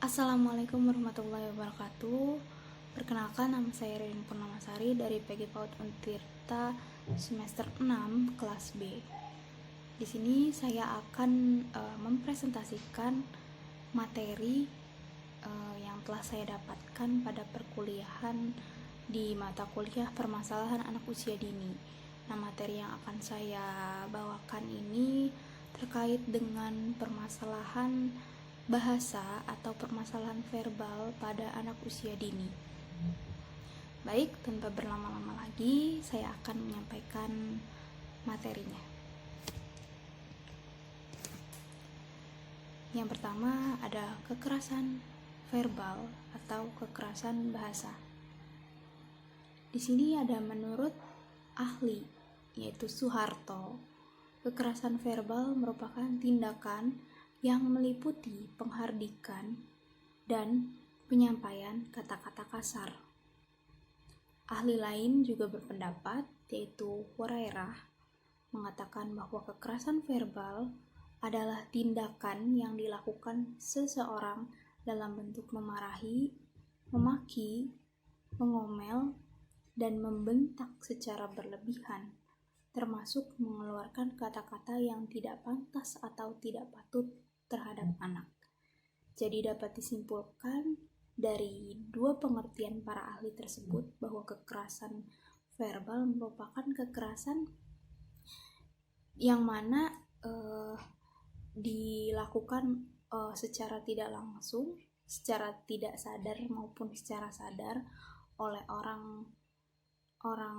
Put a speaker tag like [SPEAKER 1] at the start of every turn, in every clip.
[SPEAKER 1] Assalamualaikum warahmatullahi wabarakatuh. Perkenalkan, nama saya Ririn Purnamasari dari PG PAUD Untirta semester 6 kelas B. Di sini saya akan mempresentasikan materi yang telah saya dapatkan pada perkuliahan di mata kuliah permasalahan anak usia dini. Nah, materi yang akan saya bawakan ini terkait dengan permasalahan bahasa atau permasalahan verbal pada anak usia dini. Baik, tanpa berlama-lama lagi, saya akan menyampaikan materinya. Yang pertama ada kekerasan verbal atau kekerasan bahasa. Di sini ada menurut ahli, yaitu Soeharto, kekerasan verbal merupakan tindakan yang meliputi penghardikan dan penyampaian kata-kata kasar. Ahli lain juga berpendapat, yaitu Hurairah, mengatakan bahwa kekerasan verbal adalah tindakan yang dilakukan seseorang dalam bentuk memarahi, memaki, mengomel, dan membentak secara berlebihan, termasuk mengeluarkan kata-kata yang tidak pantas atau tidak patut terhadap anak. Jadi dapat disimpulkan dari dua pengertian para ahli tersebut bahwa kekerasan verbal merupakan kekerasan yang mana dilakukan secara tidak langsung, secara tidak sadar maupun secara sadar oleh orang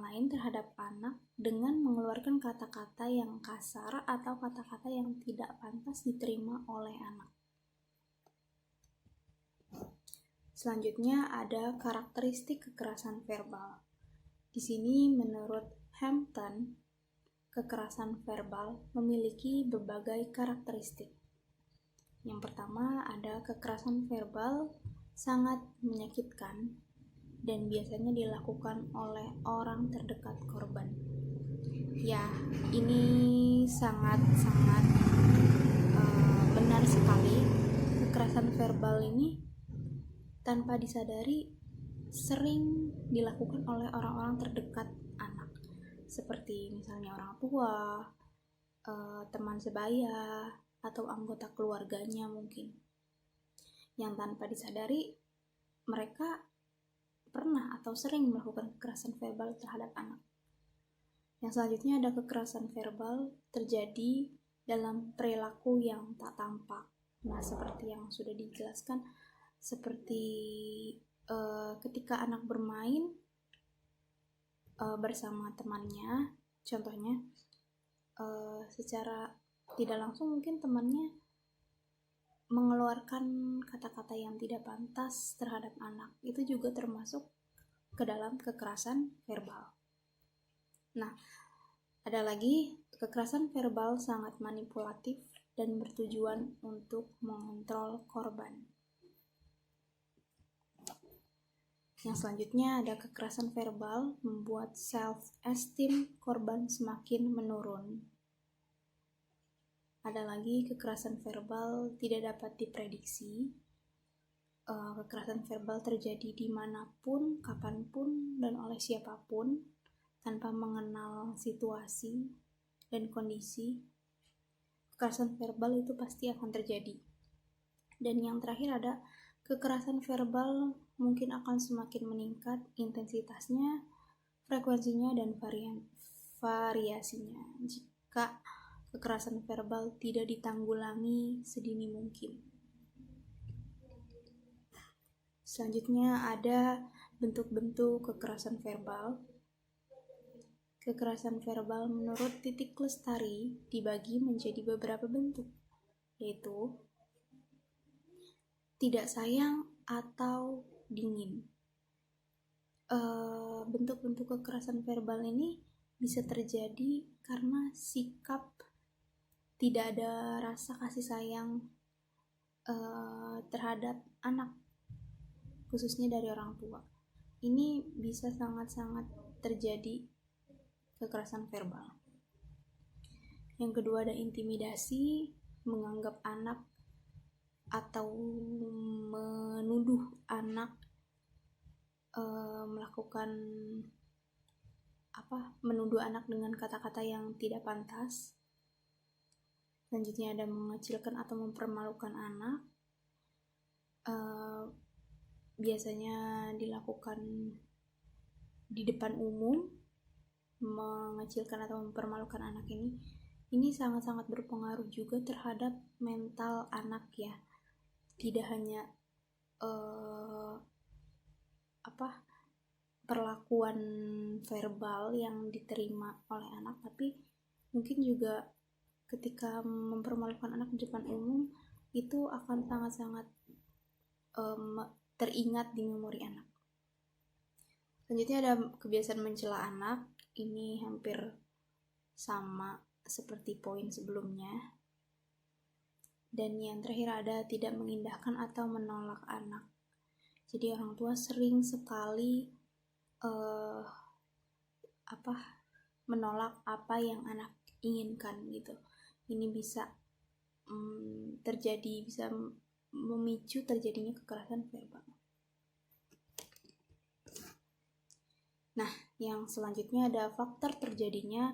[SPEAKER 1] lain terhadap anak dengan mengeluarkan kata-kata yang kasar atau kata-kata yang tidak pantas diterima oleh anak. Selanjutnya ada karakteristik kekerasan verbal. Di sini menurut Hampton, kekerasan verbal memiliki berbagai karakteristik. Yang pertama ada kekerasan verbal sangat menyakitkan dan biasanya dilakukan oleh orang terdekat korban. Ya, ini sangat-sangat benar sekali. Kekerasan verbal ini tanpa disadari sering dilakukan oleh orang-orang terdekat anak, seperti misalnya orang tua, teman sebaya, atau anggota keluarganya mungkin, yang tanpa disadari mereka pernah atau sering melakukan kekerasan verbal terhadap anak. Yang selanjutnya ada kekerasan verbal terjadi dalam perilaku yang tak tampak. Nah, seperti yang sudah dijelaskan, seperti ketika anak bermain bersama temannya, contohnya secara tidak langsung mungkin temannya mengeluarkan kata-kata yang tidak pantas terhadap anak, itu juga termasuk ke dalam kekerasan verbal. Nah, ada lagi kekerasan verbal sangat manipulatif dan bertujuan untuk mengontrol korban. Yang selanjutnya ada kekerasan verbal membuat self-esteem korban semakin menurun. Ada lagi kekerasan verbal tidak dapat diprediksi. Kekerasan verbal terjadi dimanapun, kapanpun, dan oleh siapapun tanpa mengenal situasi dan kondisi. Kekerasan verbal itu pasti akan terjadi. Dan yang terakhir ada kekerasan verbal mungkin akan semakin meningkat intensitasnya, frekuensinya, dan variasinya jika kekerasan verbal tidak ditanggulangi sedini mungkin. Selanjutnya ada bentuk-bentuk kekerasan verbal. Kekerasan verbal menurut Titik Lestari dibagi menjadi beberapa bentuk, yaitu tidak sayang atau dingin. Bentuk-bentuk kekerasan verbal ini bisa terjadi karena sikap tidak ada rasa kasih sayang terhadap anak, khususnya dari orang tua. Ini bisa sangat-sangat terjadi kekerasan verbal. Yang kedua ada intimidasi, menganggap anak atau menuduh anak menuduh anak dengan kata-kata yang tidak pantas. Selanjutnya ada mengecilkan atau mempermalukan anak. Biasanya dilakukan di depan umum. Mengecilkan atau mempermalukan anak ini sangat-sangat berpengaruh juga terhadap mental anak ya. Tidak hanya perlakuan verbal yang diterima oleh anak, tapi mungkin juga ketika mempermalukan anak di depan umum itu akan sangat-sangat teringat di memori anak. Selanjutnya ada kebiasaan mencela anak. Ini hampir sama seperti poin sebelumnya. Dan yang terakhir ada tidak mengindahkan atau menolak anak. Jadi orang tua sering sekali menolak apa yang anak inginkan gitu. Ini bisa bisa memicu terjadinya kekerasan verbal. Nah, yang selanjutnya ada faktor terjadinya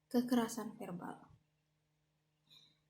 [SPEAKER 1] kekerasan verbal.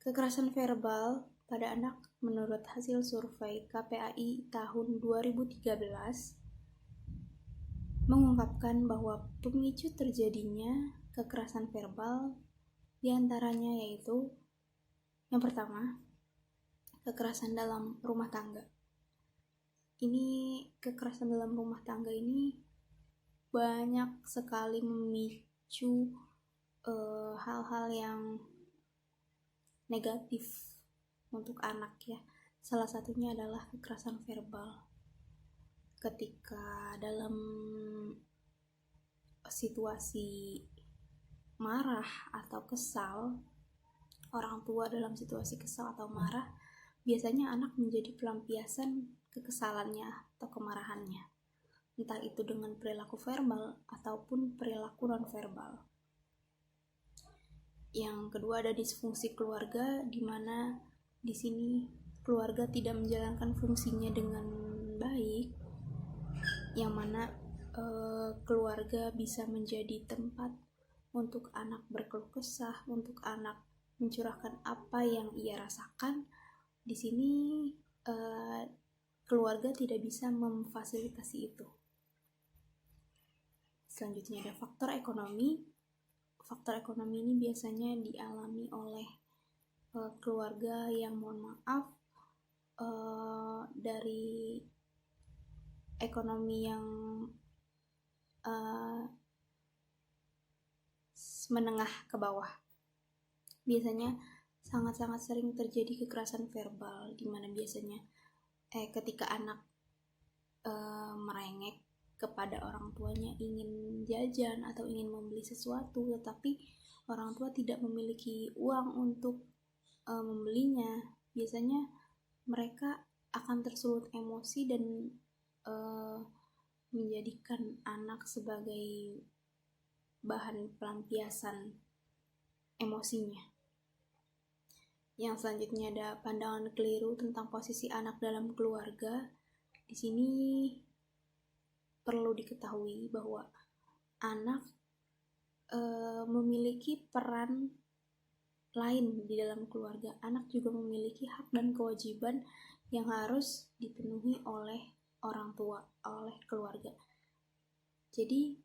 [SPEAKER 1] Kekerasan verbal pada anak menurut hasil survei KPAI tahun 2013 mengungkapkan bahwa pemicu terjadinya kekerasan verbal diantaranya yaitu yang pertama, kekerasan dalam rumah tangga. Kekerasan dalam rumah tangga ini banyak sekali memicu hal-hal yang negatif untuk anak ya. Salah satunya adalah kekerasan verbal. Ketika dalam situasi marah atau kesal, orang tua dalam situasi kesal atau marah, biasanya anak menjadi pelampiasan kekesalannya atau kemarahannya. Entah itu dengan perilaku verbal ataupun perilaku non-verbal. Yang kedua ada disfungsi keluarga, di mana di sini keluarga tidak menjalankan fungsinya dengan baik, yang mana keluarga bisa menjadi tempat untuk anak berkeluh kesah, untuk anak mencurahkan apa yang ia rasakan. Di sini keluarga tidak bisa memfasilitasi itu. Selanjutnya ada faktor ekonomi. Faktor ekonomi ini biasanya dialami oleh keluarga yang dari ekonomi yang menengah ke bawah. Biasanya sangat-sangat sering terjadi kekerasan verbal, di mana biasanya ketika anak merengek kepada orang tuanya ingin jajan atau ingin membeli sesuatu, tetapi orang tua tidak memiliki uang untuk membelinya, biasanya mereka akan tersulut emosi dan menjadikan anak sebagai bahan pelampiasan emosinya. Yang selanjutnya ada pandangan keliru tentang posisi anak dalam keluarga. Di sini perlu diketahui bahwa anak memiliki peran lain di dalam keluarga. Anak juga memiliki hak dan kewajiban yang harus dipenuhi oleh orang tua, oleh keluarga. Jadi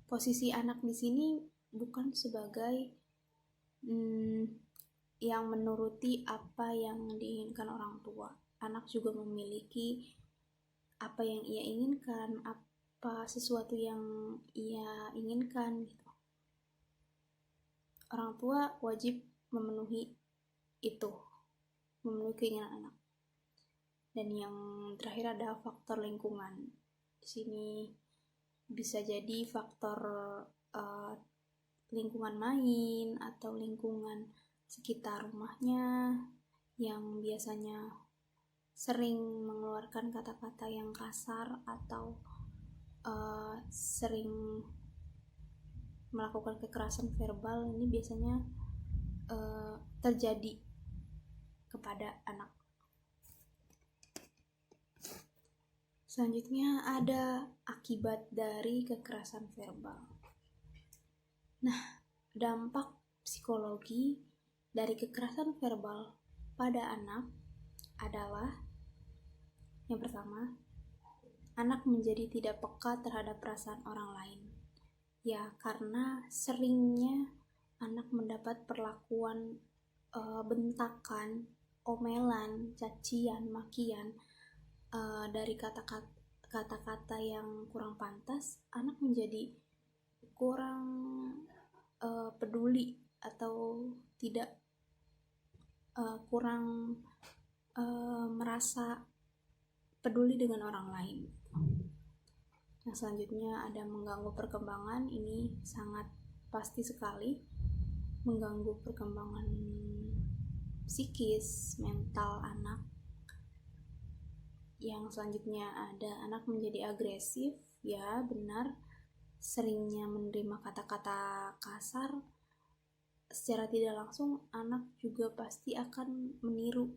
[SPEAKER 1] posisi anak di sini bukan sebagai yang menuruti apa yang diinginkan orang tua. Anak juga memiliki apa yang ia inginkan, apa sesuatu yang ia inginkan gitu. Orang tua wajib memenuhi itu, memenuhi keinginan anak. Dan yang terakhir ada faktor lingkungan. Di sini bisa jadi faktor lingkungan main atau lingkungan sekitar rumahnya yang biasanya sering mengeluarkan kata-kata yang kasar atau sering melakukan kekerasan verbal. Ini biasanya terjadi kepada anak. Selanjutnya ada akibat dari kekerasan verbal. Nah, dampak psikologi dari kekerasan verbal pada anak adalah yang pertama, anak menjadi tidak peka terhadap perasaan orang lain. Ya, karena seringnya anak mendapat perlakuan bentakan, omelan, cacian, makian dari kata-kata yang kurang pantas, anak menjadi kurang peduli atau tidak kurang merasa peduli dengan orang lain. Nah, selanjutnya ada mengganggu perkembangan. Ini sangat pasti sekali mengganggu perkembangan psikis, mental anak. Yang selanjutnya ada anak menjadi agresif. Ya, benar, seringnya menerima kata-kata kasar. Secara tidak langsung anak juga pasti akan meniru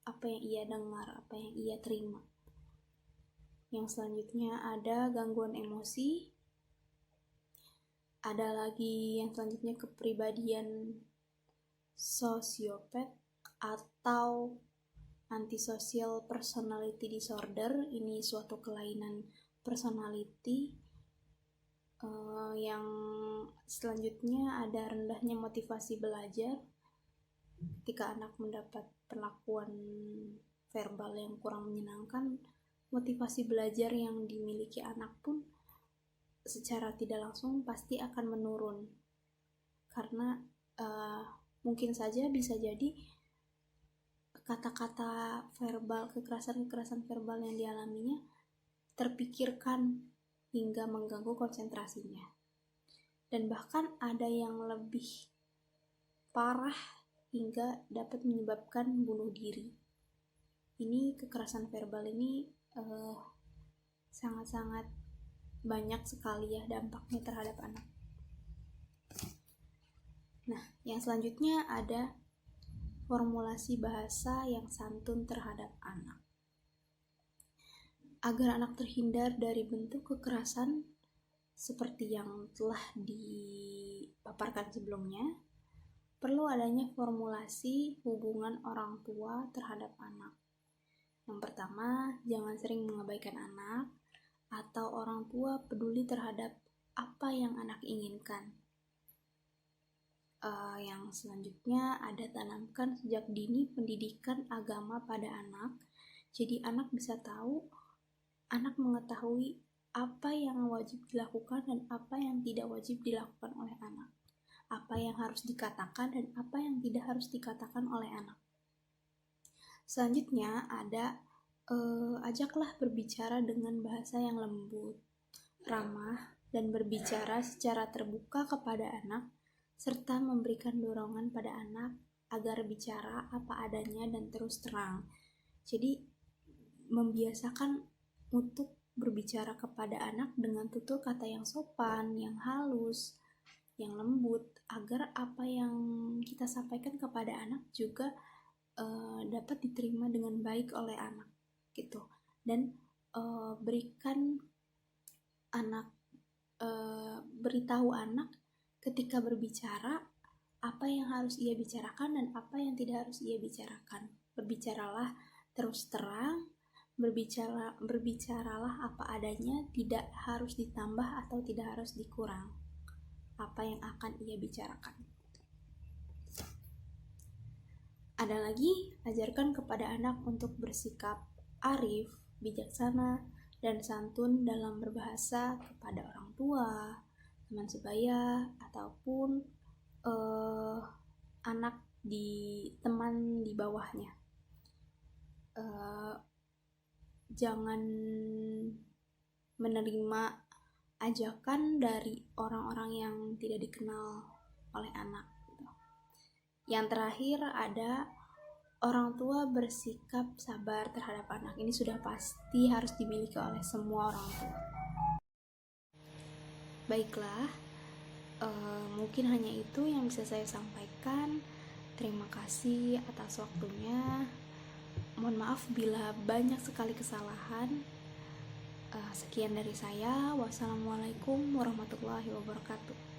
[SPEAKER 1] apa yang ia dengar, apa yang ia terima. Yang selanjutnya ada gangguan emosi. Ada lagi yang selanjutnya kepribadian sosiopat atau antisocial personality disorder. Ini suatu kelainan personality. Yang selanjutnya ada rendahnya motivasi belajar. Ketika anak mendapat perlakuan verbal yang kurang menyenangkan, motivasi belajar yang dimiliki anak pun secara tidak langsung pasti akan menurun. Karena mungkin saja bisa jadi kata-kata verbal, kekerasan verbal yang dialaminya terpikirkan hingga mengganggu konsentrasinya. Dan bahkan ada yang lebih parah hingga dapat menyebabkan bunuh diri. Ini kekerasan verbal ini sangat-sangat banyak sekali ya dampaknya terhadap anak. Nah, yang selanjutnya ada formulasi bahasa yang santun terhadap anak. Agar anak terhindar dari bentuk kekerasan seperti yang telah dipaparkan sebelumnya, perlu adanya formulasi hubungan orang tua terhadap anak. Yang pertama, jangan sering mengabaikan anak, atau orang tua peduli terhadap apa yang anak inginkan. Yang selanjutnya ada tanamkan sejak dini pendidikan agama pada anak. Jadi anak bisa tahu, anak mengetahui apa yang wajib dilakukan dan apa yang tidak wajib dilakukan oleh anak. Apa yang harus dikatakan dan apa yang tidak harus dikatakan oleh anak. Selanjutnya ada ajaklah berbicara dengan bahasa yang lembut, ramah, dan berbicara secara terbuka kepada anak, serta memberikan dorongan pada anak agar bicara apa adanya dan terus terang. Jadi membiasakan untuk berbicara kepada anak dengan tutur kata yang sopan, yang halus, yang lembut, agar apa yang kita sampaikan kepada anak juga dapat diterima dengan baik oleh anak gitu. Dan berikan anak, beritahu anak ketika berbicara apa yang harus ia bicarakan dan apa yang tidak harus ia bicarakan. Berbicaralah terus terang, berbicaralah apa adanya, tidak harus ditambah atau tidak harus dikurang apa yang akan ia bicarakan. Ada lagi, ajarkan kepada anak untuk bersikap arif, bijaksana, dan santun dalam berbahasa kepada orang tua, teman sebaya, ataupun anak teman di bawahnya. Jangan menerima ajakan dari orang-orang yang tidak dikenal oleh anak. Yang terakhir ada orang tua bersikap sabar terhadap anak. Ini sudah pasti harus dimiliki oleh semua orang tua. Baiklah, mungkin hanya itu yang bisa saya sampaikan. Terima kasih atas waktunya. Mohon maaf bila banyak sekali kesalahan. Sekian dari saya. Wassalamualaikum warahmatullahi wabarakatuh.